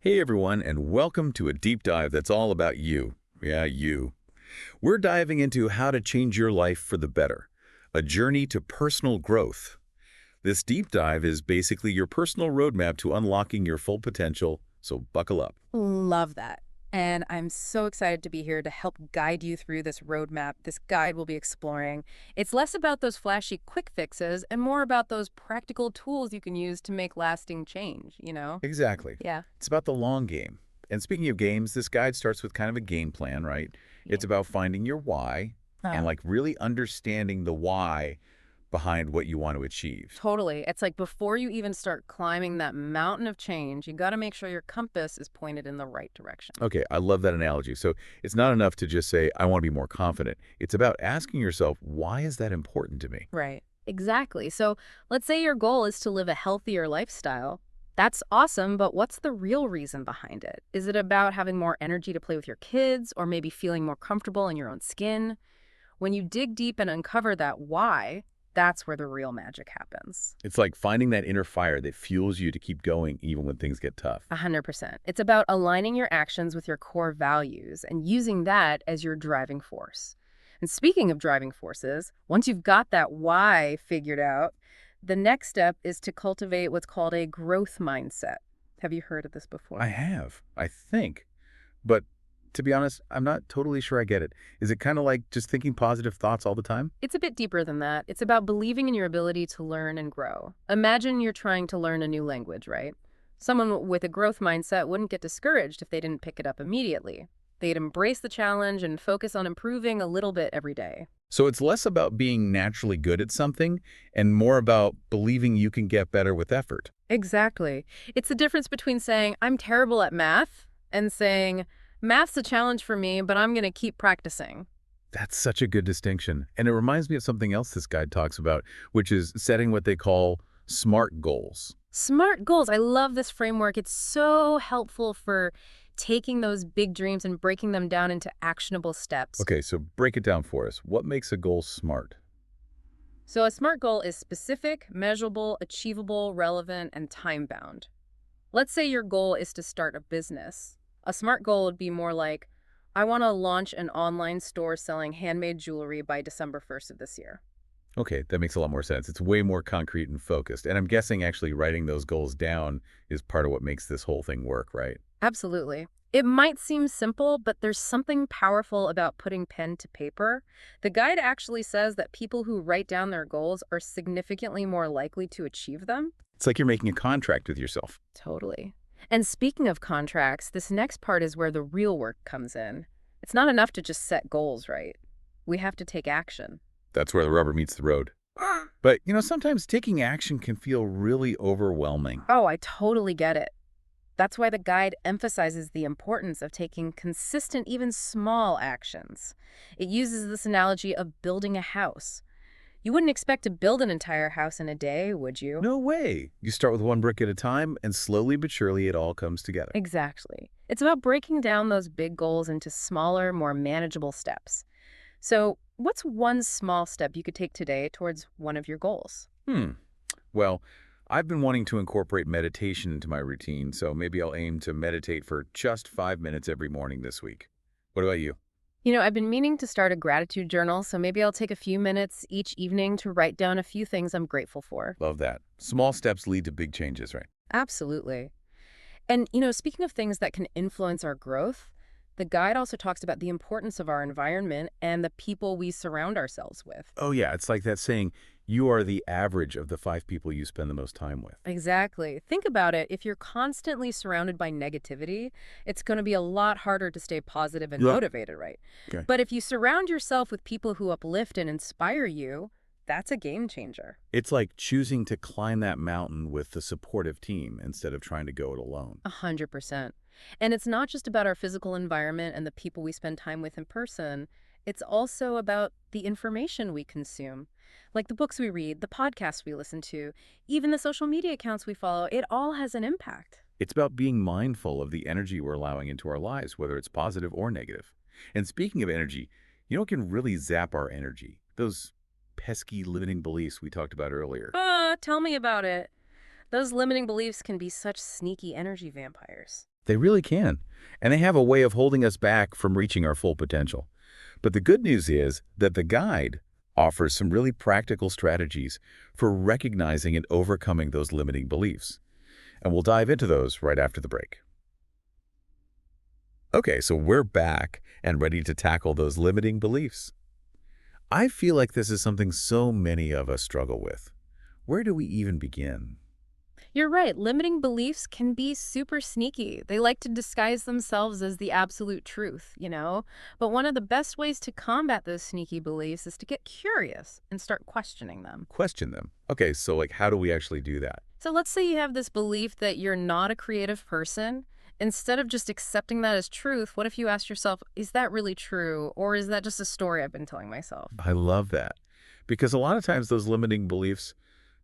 Hey everyone, and welcome to a deep dive that's all about you. Yeah, you. We're diving into how to change your life for the better, a journey to personal growth. This deep dive is basically your personal roadmap to unlocking your full potential, so buckle up. Love that. And I'm so excited to be here to help guide you through this roadmap, this guide we'll be exploring. It's less about those flashy quick fixes and more about those practical tools you can use to make lasting change? Exactly. Yeah. It's about the long game. And speaking of games, this guide starts with kind of a game plan, right? Yeah. It's about finding your why and Oh, like really understanding the why behind what you want to achieve. totally. It's like before you even start climbing that mountain of change, you got to make sure your compass is pointed in the right direction. Okay, I love that analogy. So it's not enough to just say, I want to be more confident. It's about asking yourself, why is that important to me? Right. Exactly. So let's say your goal is to live a healthier lifestyle. That's awesome, but what's the real reason behind it? Is it about having more energy to play with your kids or maybe feeling more comfortable in your own skin? When you dig deep and uncover that why, that's where the real magic happens. It's like finding that inner fire that fuels you to keep going even when things get tough. 100%. It's about aligning your actions with your core values and using that as your driving force. And speaking of driving forces, once you've got that why figured out, the next step is to cultivate what's called a growth mindset. Have you heard of this I before? have, I think. But to be honest, I'm not totally sure I get it. Is it kind of like just thinking positive thoughts all the time? It's a bit deeper than that. It's about believing in your ability to learn and grow. Imagine you're trying to learn a new language, right? Someone with a growth mindset wouldn't get discouraged if they didn't pick it up immediately. They'd embrace the challenge and focus on improving a little bit every day. So it's less about being naturally good at something and more about believing you can get better with effort. Exactly. It's the difference between saying, I'm terrible at math, and saying, math's a challenge for me, but I'm going to keep practicing. That's such a good distinction. And it reminds me of something else this guide talks about, which is setting what they call SMART goals. SMART goals. I love this framework. It's so helpful for taking those big dreams and breaking them down into actionable steps. Okay, so break it down for us. What makes a goal SMART? So a SMART goal is specific, measurable, achievable, relevant, and time-bound. Let's say your goal is to start a business. A SMART goal would be more like, I want to launch an online store selling handmade jewelry by December 1st of this year. Okay, that makes a lot more sense. It's way more concrete and focused. And I'm guessing actually writing those goals down is part of what makes this whole thing work, right? Absolutely. It might seem simple, but there's something powerful about putting pen to paper. The guide actually says that people who write down their goals are significantly more likely to achieve them. It's like you're making a contract with yourself. Totally. And speaking of contracts, this next part is where the real work comes in. It's not enough to just set goals, right? We have to take action. That's where the rubber meets the road. But, sometimes taking action can feel really overwhelming. Oh, I totally get it. That's why the guide emphasizes the importance of taking consistent, even small actions. It uses this analogy of building a house. You wouldn't expect to build an entire house in a day, would you? No way. You start with one brick at a time, and slowly but surely it all comes together. Exactly. It's about breaking down those big goals into smaller, more manageable steps. So, what's one small step you could take today towards one of your goals? Hmm. Well, I've been wanting to incorporate meditation into my routine, so maybe I'll aim to meditate for just 5 minutes every morning this week. What about you? I've been meaning to start a gratitude journal, so maybe I'll take a few minutes each evening to write down a few things I'm grateful for. Love that. Small steps lead to big changes, right? Absolutely. And speaking of things that can influence our growth, the guide also talks about the importance of our environment and the people we surround ourselves with. Oh, yeah. It's like that saying, you are the average of the 5 people you spend the most time with. Exactly. Think about it. If you're constantly surrounded by negativity, it's going to be a lot harder to stay positive and Yeah. motivated, right? Okay. But if you surround yourself with people who uplift and inspire you, that's a game changer. It's like choosing to climb that mountain with the supportive team instead of trying to go it alone. 100%. And it's not just about our physical environment and the people we spend time with in person. It's also about the information we consume, like the books we read, the podcasts we listen to, even the social media accounts we follow. It all has an impact. It's about being mindful of the energy we're allowing into our lives, whether it's positive or negative. And speaking of energy, what can really zap our energy? Those pesky limiting beliefs we talked about earlier. Tell me about it. Those limiting beliefs can be such sneaky energy vampires. They really can. And they have a way of holding us back from reaching our full potential. But the good news is that the guide offers some really practical strategies for recognizing and overcoming those limiting beliefs. And we'll dive into those right after the break. Okay, so we're back and ready to tackle those limiting beliefs. I feel like this is something so many of us struggle with. Where do we even begin? You're right, limiting beliefs can be super sneaky. They like to disguise themselves as the absolute truth, you know? But one of the best ways to combat those sneaky beliefs is to get curious and start questioning them. Question them. Okay, so how do we actually do that? So let's say you have this belief that you're not a creative person. Instead of just accepting that as truth, what if you ask yourself, is that really true? Or is that just a story I've been telling myself? I love that. Because a lot of times those limiting beliefs,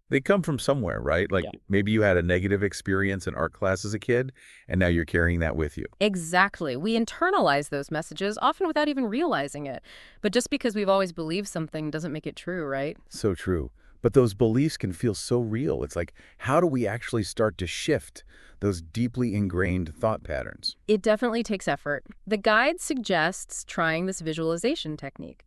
they come from somewhere, right? Like Yeah. maybe you had a negative experience in art class as a kid, and now you're carrying that with you. Exactly. We internalize those messages, often without even realizing it. But just because we've always believed something doesn't make it true, right? So true. But those beliefs can feel so real. It's like, how do we actually start to shift those deeply ingrained thought patterns? It definitely takes effort. The guide suggests trying this visualization technique.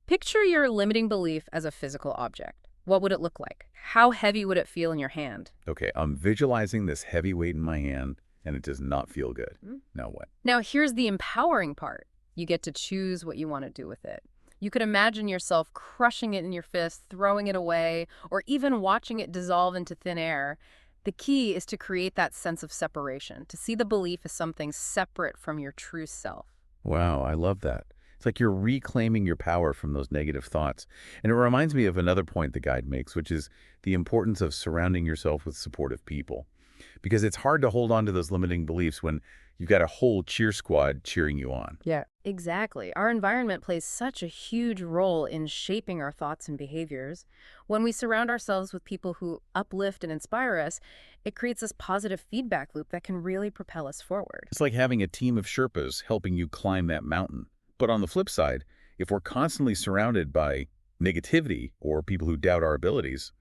Picture your limiting belief as a physical object. What would it look like? How heavy would it feel in your hand? Okay, I'm visualizing this heavy weight in my hand, and it does not feel good. Mm. Now what? Now, here's the empowering part. You get to choose what you want to do with it. You could imagine yourself crushing it in your fist, throwing it away, or even watching it dissolve into thin air. The key is to create that sense of separation, to see the belief as something separate from your true self. Wow, I love that. It's like you're reclaiming your power from those negative thoughts. And it reminds me of another point the guide makes, which is the importance of surrounding yourself with supportive people. Because it's hard to hold on to those limiting beliefs when you've got a whole cheer squad cheering you on. Yeah, exactly. Our environment plays such a huge role in shaping our thoughts and behaviors. When we surround ourselves with people who uplift and inspire us, it creates this positive feedback loop that can really propel us forward. It's like having a team of Sherpas helping you climb that mountain. But on the flip side, if we're constantly surrounded by negativity or people who doubt our abilities,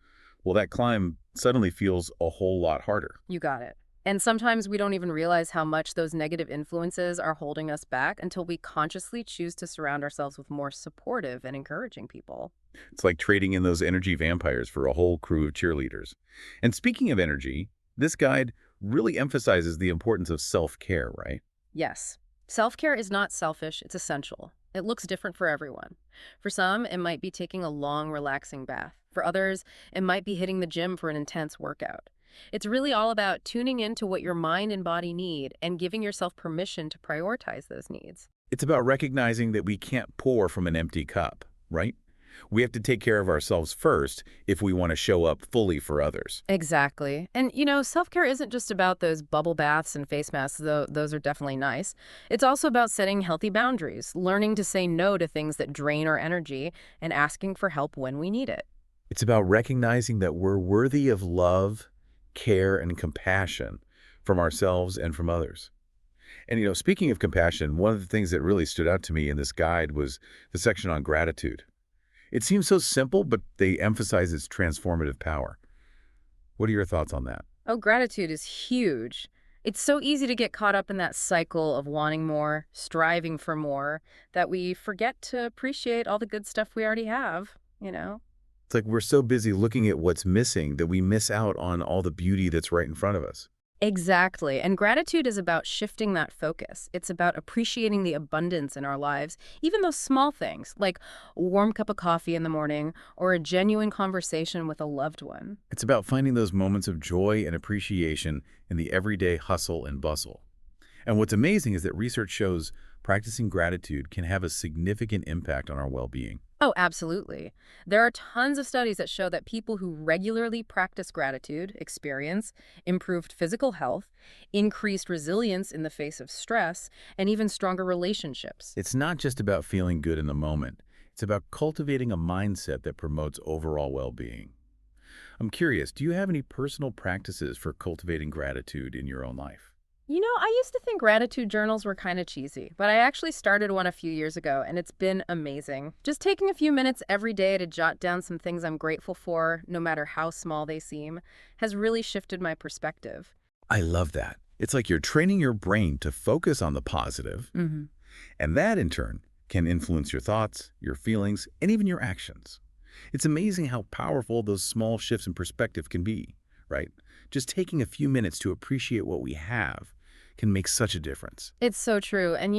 well, that climb suddenly feels a whole lot harder. You got it. And sometimes we don't even realize how much those negative influences are holding us back until we consciously choose to surround ourselves with more supportive and encouraging people. It's like trading in those energy vampires for a whole crew of cheerleaders. And speaking of energy, this guide really emphasizes the importance of self-care, right? Yes, self-care is not selfish, it's essential. It looks different for everyone. For some, it might be taking a long, relaxing bath. For others, it might be hitting the gym for an intense workout. It's really all about tuning into what your mind and body need and giving yourself permission to prioritize those needs. It's about recognizing that we can't pour from an empty cup, right? We have to take care of ourselves first if we want to show up fully for others. Exactly. And, self-care isn't just about those bubble baths and face masks, though those are definitely nice. It's also about setting healthy boundaries, learning to say no to things that drain our energy, and asking for help when we need it. It's about recognizing that we're worthy of love, care, and compassion from ourselves and from others. And, speaking of compassion, one of the things that really stood out to me in this guide was the section on gratitude. It seems so simple, but they emphasize its transformative power. What are your thoughts on that? Oh, gratitude is huge. It's so easy to get caught up in that cycle of wanting more, striving for more, that we forget to appreciate all the good stuff we already have. It's like we're so busy looking at what's missing that we miss out on all the beauty that's right in front of us. Exactly. And gratitude is about shifting that focus. It's about appreciating the abundance in our lives, even those small things, like a warm cup of coffee in the morning or a genuine conversation with a loved one. It's about finding those moments of joy and appreciation in the everyday hustle and bustle. And what's amazing is that research shows practicing gratitude can have a significant impact on our well-being. Oh, absolutely. There are tons of studies that show that people who regularly practice gratitude experience improved physical health, increased resilience in the face of stress, and even stronger relationships. It's not just about feeling good in the moment. It's about cultivating a mindset that promotes overall well-being. I'm curious, do you have any personal practices for cultivating gratitude in your own life? I used to think gratitude journals were kind of cheesy, but I actually started one a few years ago, and it's been amazing. Just taking a few minutes every day to jot down some things I'm grateful for, no matter how small they seem, has really shifted my perspective. I love that. It's like you're training your brain to focus on the positive, Hmm. and that, in turn, can influence your thoughts, your feelings, and even your actions. It's amazing how powerful those small shifts in perspective can be, right? Just taking a few minutes to appreciate what we have can make such a difference. It's so true. And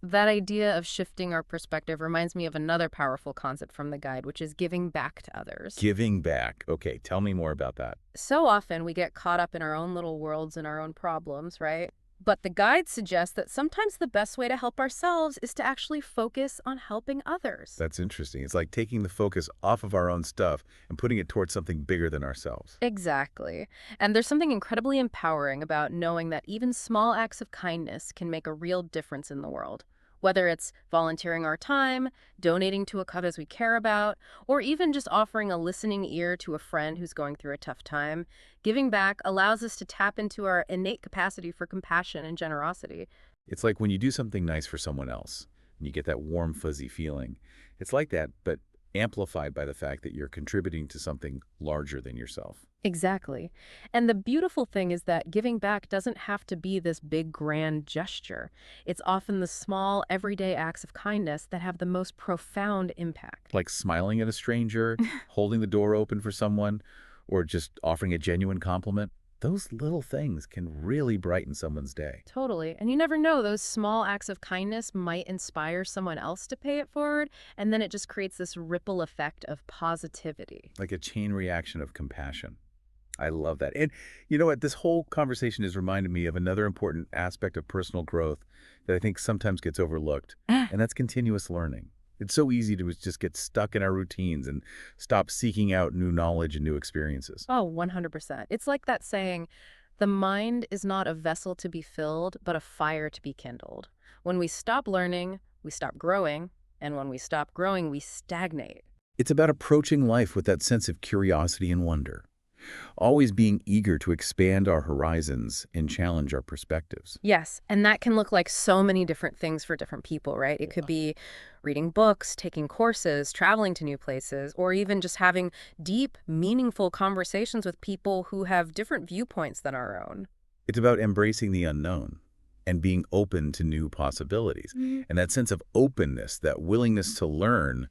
that idea of shifting our perspective reminds me of another powerful concept from the guide, which is giving back to others. Giving back. Okay, tell me more about that. So often we get caught up in our own little worlds and our own problems, right? But the guide suggests that sometimes the best way to help ourselves is to actually focus on helping others. That's interesting. It's like taking the focus off of our own stuff and putting it towards something bigger than ourselves. Exactly. And there's something incredibly empowering about knowing that even small acts of kindness can make a real difference in the world. Whether it's volunteering our time, donating to a cause we care about, or even just offering a listening ear to a friend who's going through a tough time, giving back allows us to tap into our innate capacity for compassion and generosity. It's like when you do something nice for someone else and you get that warm, fuzzy feeling. It's like that, but amplified by the fact that you're contributing to something larger than yourself. Exactly. And the beautiful thing is that giving back doesn't have to be this big, grand gesture. It's often the small, everyday acts of kindness that have the most profound impact. Like smiling at a stranger, holding the door open for someone, or just offering a genuine compliment. Those little things can really brighten someone's day. Totally. And you never know, those small acts of kindness might inspire someone else to pay it forward, and then it just creates this ripple effect of positivity. Like a chain reaction of compassion. I love that. And you know what? This whole conversation has reminded me of another important aspect of personal growth that I think sometimes gets overlooked, and that's continuous learning. It's so easy to just get stuck in our routines and stop seeking out new knowledge and new experiences. Oh, 100%. It's like that saying, the mind is not a vessel to be filled, but a fire to be kindled. When we stop learning, we stop growing, and when we stop growing, we stagnate. It's about approaching life with that sense of curiosity and wonder, always being eager to expand our horizons and challenge our perspectives. Yes, and that can look like so many different things for different people, right? It could be reading books, taking courses, traveling to new places, or even just having deep, meaningful conversations with people who have different viewpoints than our own. It's about embracing the unknown and being open to new possibilities. Mhm. And that sense of openness, that willingness to learn,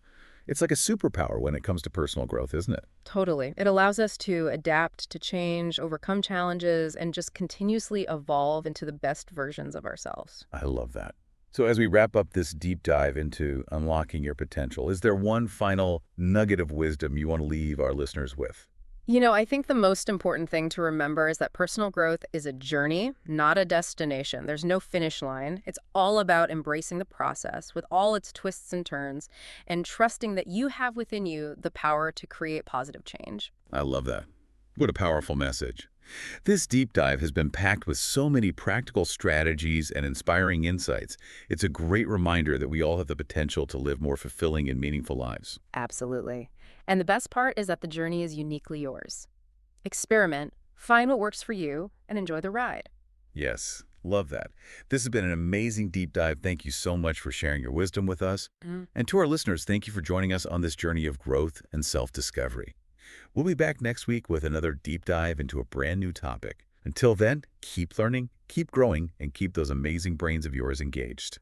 it's like a superpower when it comes to personal growth, isn't it? Totally. It allows us to adapt, to change, overcome challenges, and just continuously evolve into the best versions of ourselves. I love that. So as we wrap up this deep dive into unlocking your potential, is there one final nugget of wisdom you want to leave our listeners with? I think the most important thing to remember is that personal growth is a journey, not a destination. There's no finish line. It's all about embracing the process with all its twists and turns and trusting that you have within you the power to create positive change. I love that. What a powerful message. This deep dive has been packed with so many practical strategies and inspiring insights. It's a great reminder that we all have the potential to live more fulfilling and meaningful lives. Absolutely. And the best part is that the journey is uniquely yours. Experiment, find what works for you, and enjoy the ride. Yes, love that. This has been an amazing deep dive. Thank you so much for sharing your wisdom with us. And to our listeners, thank you for joining us on this journey of growth and self-discovery. We'll be back next week with another deep dive into a brand new topic. Until then, keep learning, keep growing, and keep those amazing brains of yours engaged.